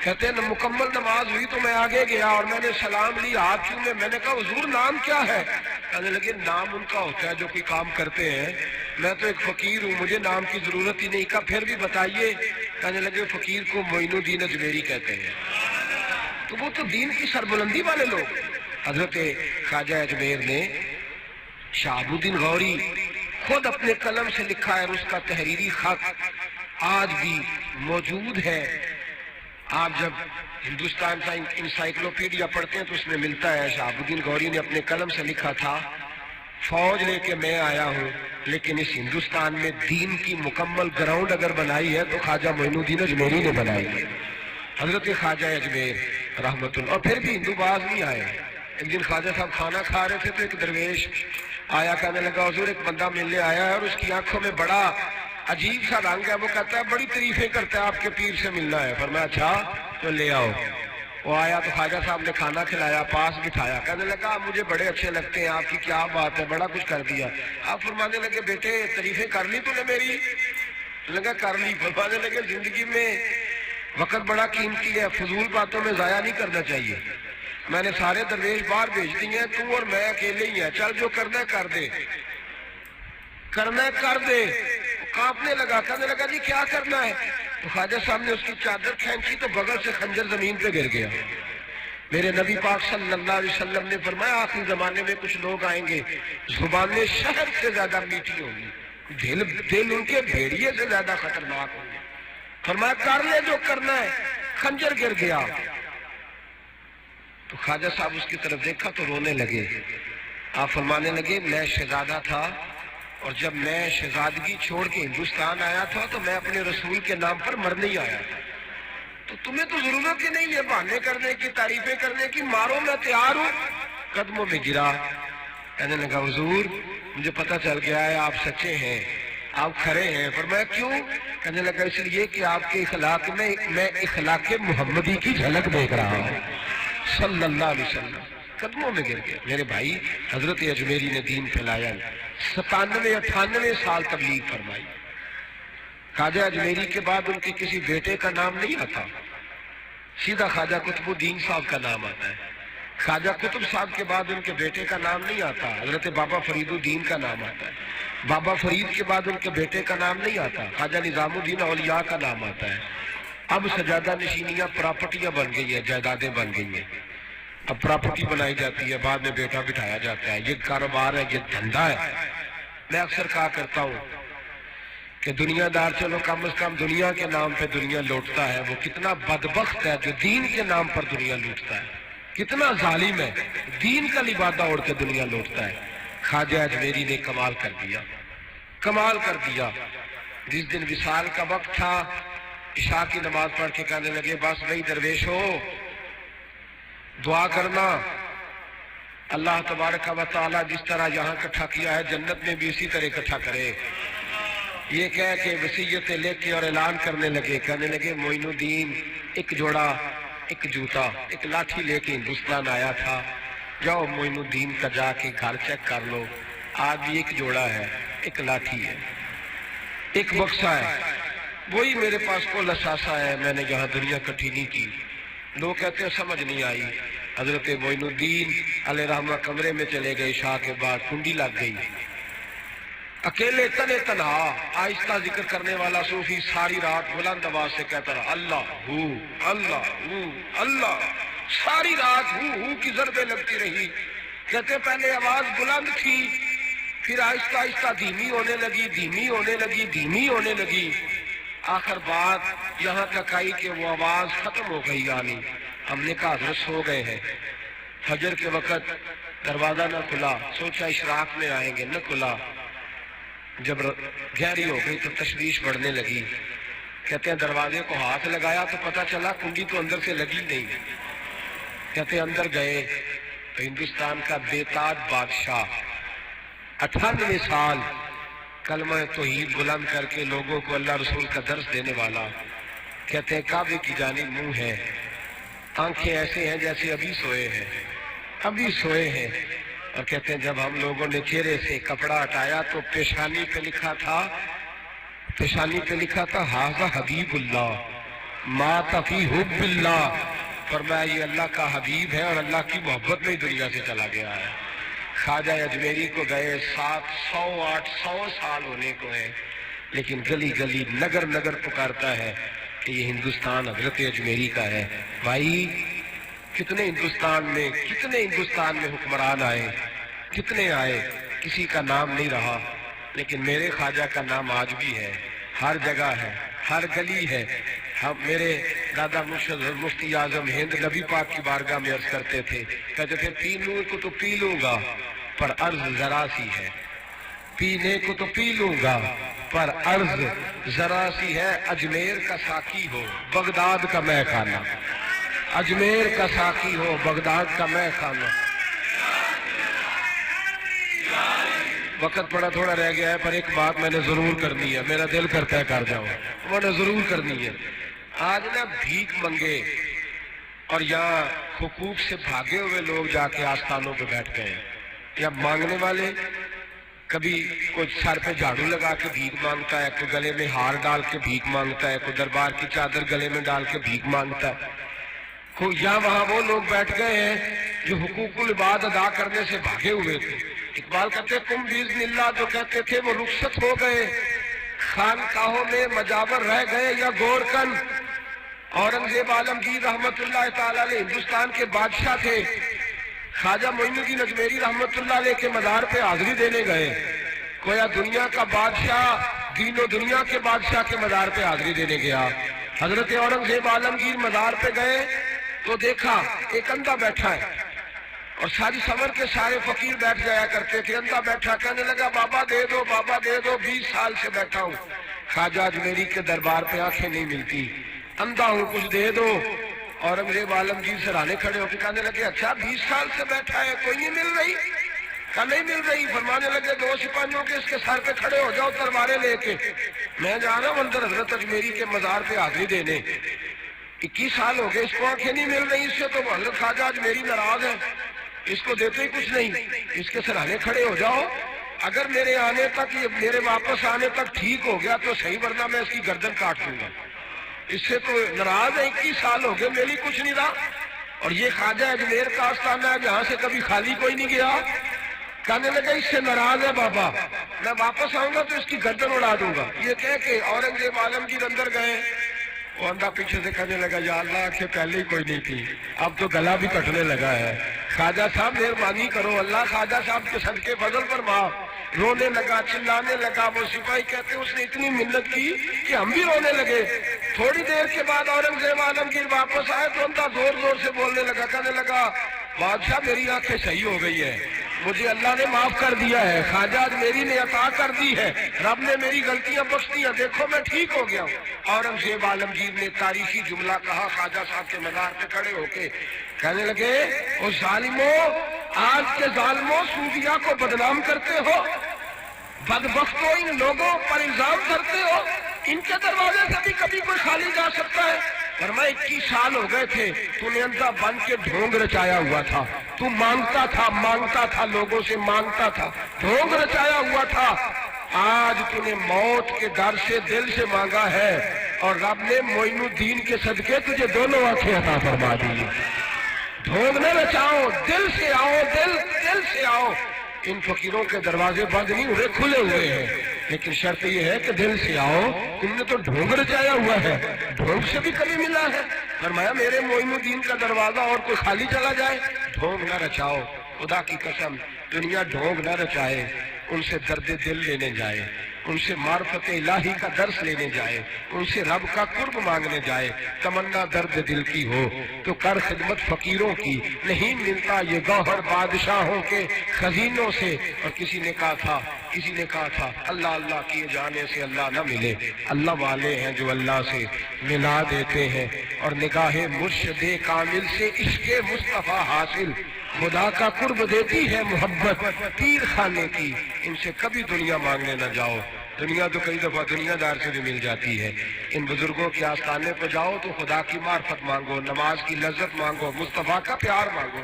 Speaker 1: کہتے ہیں مکمل نماز ہوئی تو میں آگے گیا اور میں نے سلام لی، ہاتھ چومے، میں نے کہا حضور نام کیا ہے، کہنے لگے نام ان کا ہوتا ہے جو کوئی کام کرتے ہیں، میں تو ایک فقیر ہوں، مجھے نام کی ضرورت ہی نہیں، کہا پھر بھی بتائیے، کہنے لگے فقیر کو معین الدین اجمیری کہتے ہیں، تو وہ تو دین کی سربلندی والے لوگ، حضرت خواجہ اجمیر نے شہاب الدین غوری خود اپنے قلم سے لکھا ہے اور اس کا تحریری خط آج بھی موجود ہے، آپ جب ہندوستان کا انسائکلوپیڈیا پڑھتے ہیں تو اس میں ملتا ہے شہاب الدین غوری نے اپنے قلم سے لکھا تھا، فوج لے کے میں آیا ہوں لیکن اس ہندوستان میں دین کی مکمل گراؤنڈ اگر بنائی ہے تو خواجہ معین الدین اجمیری نے بنائی ہے، حضرت خواجہ اجمیر رحمت اللہ، اور پھر بھی ہندو باز نہیں آئے، ایک دن خواجہ صاحب کھانا کھا رہے تھے تو ایک درویش آیا، کہنے لگا حضور ایک بندہ ملنے آیا ہے اور اس کی آنکھوں میں بڑا عجیب سا رنگ ہے، وہ کہتا ہے بڑی تعریفیں کرتا ہے آپ کے پیر سے ملنا ہے، فرمایا اچھا تو لے آؤ، وہ آیا تو خواجہ صاحب نے کھانا کھلایا، پاس بٹھایا، کہنے لگا مجھے بڑے اچھے لگتے ہیں، آپ کی کیا بات ہے، بڑا کچھ کر دیا، آپ فرمانے لگے بیٹے تعریفیں کر لی تو نے میری، لگا کر لی، فرمانے لگے زندگی میں وقت بڑا قیمتی ہے، فضول باتوں میں ضائع نہیں کرنا چاہیے، میں نے سارے درویش باہر بھیج دی ہیں، تو اور میں اکیلے ہی ہیں، چل جو کرنا ہے کر دے، کرنا ہے کر دے، کانپنے لگا، کہنے لگا جی کیا کرنا ہے، تو خواجہ صاحب نے اس کی چادر کھینچی تو بغل سے خنجر زمین پہ گر گیا، میرے نبی پاک صلی اللہ علیہ وسلم نے فرمایا آخری زمانے میں کچھ لوگ آئیں گے زبانیں شہد سے زیادہ میٹھی ہوں گی، دل ان کے بھیڑیے سے زیادہ خطرناک ہوں گے، فرمایا کر لے جو کرنا ہے، خنجر گر گیا، تو خواجہ صاحب اس کی طرف دیکھا تو رونے لگے، آپ فرمانے لگے میں شہزادہ تھا اور جب میں شہزادگی چھوڑ کے ہندوستان آیا تھا تو میں اپنے رسول کے نام پر مرنے ہی آیا تھا، تو تمہیں تو ضرورت ہی نہیں ہے بہانے کرنے کی، تعریفیں کرنے کی، مارو میں تیار ہوں، قدموں میں گرا، کہنے لگا حضور مجھے پتہ چل گیا ہے آپ سچے ہیں، آپ کھڑے ہیں، فرمایا کیوں، کہنے لگا اس لیے کہ آپ کے اخلاق میں اخلاق محمدی کی جھلک دیکھ رہا ہوں صلی اللہ علیہ وسلم، قدموں میں گر گئے، میرے بھائی حضرت اجمیری نے دین پھیلایا، 97-98 سال تبلیغ فرمائی، خواجہ اجمیری کے بعد ان کے کسی بیٹے کا نام نہیں آتا، سیدھا خواجہ قطب الدین صاحب کا نام آتا ہے، خواجہ قطب صاحب کے بعد ان کے بیٹے کا نام نہیں آتا، حضرت بابا فرید الدین کا نام آتا ہے، بابا فرید کے بعد ان کے بیٹے کا نام نہیں آتا، خواجہ نظام الدین اولیاء کا نام آتا ہے، اب سجادہ نشینیاں پراپرٹیاں بن گئی ہیں، جائیدادیں بن گئی ہیں، اب پراپرٹی بنائی جاتی ہے، بعد میں بیٹا بٹھایا جاتا ہے، یہ کاروبار ہے، یہ دھندا ہے، میں اکثر کہا کرتا ہوں کہ دنیا دار چلو کم از کم دنیا کے نام پہ دنیا لوٹتا ہے، وہ کتنا بدبخت ہے جو دین کے نام پر دنیا لوٹتا ہے، کتنا ظالم ہے، دین کا لبادہ اوڑھ کے دنیا لوٹتا ہے، خواجہ اجمیری نے کمال کر دیا، کمال کر دیا۔ جس دن وصال کا وقت تھا، عشاء کی نماز پڑھ کے کہنے لگے بس بھائی درویش ہو، دعا کرنا اللہ تبارک و تعالیٰ جس طرح یہاں اکٹھا کیا ہے جنت میں بھی اسی طرح اکٹھا کرے۔ یہ کہہ کے وصیتیں لے کے اور اعلان کرنے لگے، کہنے لگے معین الدین ایک جوڑا، ایک جوتا، ایک لاٹھی لے کے ہندوستان آیا تھا، جاؤ معین الدین کا جا کے گھر چیک کر لو، آج بھی ایک جوڑا ہے، ایک لاٹھی ہے، ایک بکسا ہے، وہی میرے پاس کو لساسا ہے، میں نے یہاں دنیا اکٹھی نہیں کی۔ لوگ کہتے ہیں سمجھ نہیں آئی۔ حضرت معین الدین علیہ رحمہ کمرے میں چلے گئے، عشاء کے بعد کنڈی لگ گئی، اکیلے تنے تنہا آہستہ ذکر کرنے والا صوفی ساری رات بلند آواز سے کہتا رہا اللہ ہو اللہ ہو اللہ، ساری رات ہو کی ضربیں لگتی رہی۔ کہتے پہلے آواز بلند تھی، پھر آہستہ آہستہ دھیمی ہونے لگی، دھیمی ہونے لگی، دھیمی ہونے لگی، آخر بات یہاں تک آئی کہ وہ آواز ختم ہو گئی آنی۔ ہم نے کہا حضرت سو گئے ہیں۔ فجر کے وقت دروازہ نہ کھلا، سوچا اشراق میں آئیں گے، نہ کھلا۔ جب گہری ہو گئی تو تشویش بڑھنے لگی۔ کہتے ہیں دروازے کو ہاتھ لگایا تو پتہ چلا کنڈی تو اندر سے لگی نہیں۔ کہتے ہیں اندر گئے تو ہندوستان کا بے تاج بادشاہ 98 سال کلمہ توحید بلند کر کے لوگوں کو اللہ رسول کا درس دینے والا، کہتے ہیں کعبے کی جانب منہ ہے، آنکھیں ایسے ہیں جیسے ابھی سوئے ہیں، ابھی سوئے ہیں۔ اور کہتے ہیں جب ہم لوگوں نے چہرے سے کپڑا ہٹایا تو پیشانی پہ لکھا تھا ھذا حبیب اللہ مات فی حب اللہ، فرمایا یہ اللہ کا حبیب ہے اور اللہ کی محبت میں دنیا سے چلا گیا ہے۔ خواجہ اجمیری کو گئے 700-800 سال ہونے کو ہے، لیکن گلی گلی نگر نگر پکارتا ہے کہ یہ ہندوستان حضرت اجمیری کا ہے۔ بھائی کتنے ہندوستان میں حکمران آئے، کتنے آئے، کسی کا نام نہیں رہا، لیکن میرے خواجہ کا نام آج بھی ہے، ہر جگہ ہے، ہر گلی ہے۔ میرے دادا مرشد مفتی اعظم ہند نبی پاک کی بارگاہ میں عرض کرتے تھے، کہتے تھے پی لوں کو تو پی لوں گا پر عرض ذرا سی ہے، پینے کو تو پی لوں گا پر عرض ذرا سی ہے، اجمیر کا ساقی ہو بغداد کا میں خانہ، اجمیر کا ساقی ہو بغداد کا میں خانہ۔ وقت بڑا تھوڑا رہ گیا ہے پر ایک بات میں نے ضرور کرنی ہے، میرا دل کرتا ہے کر جاؤں، میں نے ضرور کرنی ہے۔ آج نا بھیک منگے اور یہاں حقوق سے بھاگے ہوئے لوگ جا کے آستانوں پہ بیٹھ گئے ہیں، یا مانگنے والے کبھی کوئی سر پہ جھاڑو لگا کے بھیک مانگتا ہے، کوئی گلے میں ہار ڈال کے بھیک مانگتا ہے، کوئی دربار کی چادر گلے میں ڈال کے بھیک مانگتا ہے، کوئی یہاں وہاں وہ لوگ بیٹھ گئے ہیں جو حقوق العباد ادا کرنے سے بھاگے ہوئے تھے۔ اقبال کہتے تم باذن اللہ جو کہتے تھے وہ رخصت ہو گئے، خانقاہوں میں مجاور رہ گئے یا گورکن۔ اورنگزیب عالمگیر رحمت اللہ تعالیٰ علیہ ہندوستان کے بادشاہ تھے، خواجہ معین الدین اجمیری رحمت اللہ علیہ کے مزار پہ حاضری دینے گئے، گویا دنیا کا بادشاہ دین و دنیا کے بادشاہ کے مزار پہ حاضری دینے گیا۔ حضرت اورنگزیب عالمگیر مزار پہ گئے تو دیکھا ایک اندھا بیٹھا ہے، اور ساری سمر کے سارے فقیر بیٹھ جایا کرتے تھے، اندھا بیٹھا، کہنے لگا بابا دے دو بابا دے دو، 20 سال سے بیٹھا ہوں خواجہ اجمیری کے دربار پہ آنکھیں نہیں ملتی، اندھا ہوں کچھ دے دو۔ اورنگزیب عالمگیر سرانے کھڑے ہو کے کہنے لگے اچھا 20 سال سے بیٹھا ہے کوئی نہیں مل رہی؟ کہا نہیں مل رہی۔ فرمانے لگے 2 سپاہیوں کے اس کے سر پہ کھڑے ہو جاؤ تلواریں لے کے، میں جا رہا ہوں اندر حضرت اجمیری کے مزار پہ حاضری دینے۔ 21 سال ہو گئے اس کو آنکھیں نہیں مل رہی، اس سے تو حضرت خواجہ اجمیری ناراض ہے، اس کو دیتے ہی کچھ نہیں، اس کے سرانے کھڑے ہو جاؤ، اگر میرے آنے تک میرے واپس آنے تک ٹھیک ہو گیا تو صحیح، ورنہ میں اس کی گردن کاٹ دوں گا۔ اس سے تو ناراض ہے، 21 سال ہو گئے میری کچھ نہیں رہا، اور یہ خواجہ اجمیر کا آستانہ ہے جہاں سے کبھی خالی کوئی نہیں گیا۔ کہنے لگا اس سے ناراض ہے بابا، میں واپس آؤں گا تو اس کی گردن اڑا دوں گا۔ یہ کہہ کے اورنگزیب عالمگیر اندر گئے، وہ اندھا پیچھے سے کہنے لگا یا اللہ آنکھیں پہلے ہی کوئی نہیں تھی، اب تو گلا بھی کٹنے لگا ہے، خواجہ صاحب مہربانی کرو، اللہ خواجہ صاحب کے صدقے فضل پر معاف۔ رونے لگا، چلانے لگا، وہ سپاہی کہتے اس نے اتنی منت کی کہ ہم بھی رونے لگے۔ تھوڑی دیر کے بعد اورنگزیب عالمگیر واپس آئے تو اندھا زور زور سے بولنے لگا، کہنے لگا بادشاہ میری آنکھیں صحیح ہو گئی ہے، مجھے اللہ نے معاف کر دیا ہے، خواجہ اجمیری نے عطا کر دی ہے، رب نے میری غلطیاں بخش دی ہیں، دیکھو میں ٹھیک ہو گیا ہوں۔ اورنگزیب عالمگیر نے تاریخی جملہ کہا خواجہ صاحب کے مزار پہ کھڑے ہو کے، کہنے لگے او ظالمو، آج کے ظالموں صوفیاء کو بدنام کرتے ہو، بدبختوں ان لوگوں پر الزام کرتے ہو، ان کے دروازے سے بھی کبھی کوئی خالی جا سکتا ہے؟ فرمایا 21 سال ہو گئے تھے، تو نے اندھا بن کے ڈھونگ رچایا ہوا تھا، تو مانگتا تھا لوگوں سے مانگتا تھا، ڈھونگ رچایا ہوا تھا، آج تو نے موت کے ڈر سے دل سے مانگا ہے، اور رب نے معین الدین کے صدقے تجھے دونوں آنکھیں عطا فرما دی۔ ڈھونگ نہ رچاؤ، دل سے آؤ، دل سے آؤ۔ ان فقیروں کے دروازے بند نہیں ہوئے، کھلے ہوئے ہیں، لیکن شرط یہ ہے کہ دل سے آؤ۔ تم نے تو ڈھونگ رچایا ہوا ہے، ڈھونگ سے بھی کبھی ملا ہے؟ فرمایا میرے معین الدین کا دروازہ اور کوئی خالی چلا جائے؟ ڈھونگ نہ رچاؤ، خدا کی قسم دنیا ڈھونگ نہ رچائے، ان سے درد دل لینے جائے، ان سے معرفت الہی کا درس لینے جائے، ان سے رب کا قرب مانگنے جائے۔ تمنا درد دل کی ہو تو کر خدمت فقیروں کی، نہیں ملتا یہ گوہر بادشاہوں کے خزینوں سے۔ اور کسی نے کہا تھا اللہ اللہ کیے جانے سے اللہ نہ ملے، اللہ والے ہیں جو اللہ سے ملا دیتے ہیں، اور نگاہ مرشد کامل سے عشق مصطفیٰ حاصل۔ خدا کا قرب دیتی ہے محبت پیر خانے کی، ان سے کبھی دنیا مانگنے نہ جاؤ۔ دنیا تو کئی دفعہ دنیا دار سے بھی مل جاتی ہے، ان بزرگوں کے آستانے پہ جاؤ تو خدا کی معرفت مانگو، نماز کی لذت مانگو، مصطفیٰ کا پیار مانگو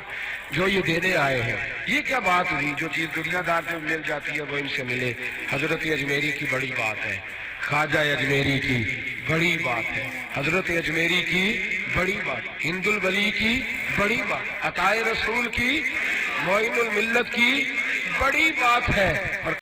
Speaker 1: جو یہ دینے آئے ہیں۔ یہ کیا بات ہوئی؟ جو چیز دنیا دار سے مل جاتی ہے وہ ان سے ملے۔ حضرت اجمیری کی بڑی بات ہے، خواجہ اجمیری کی بڑی بات ہے، حضرت اجمیری کی بڑی بات، ہند الولی کی بڑی بات، عطائے رسول کی، معین الملت کی بڑی بات ہے۔ اور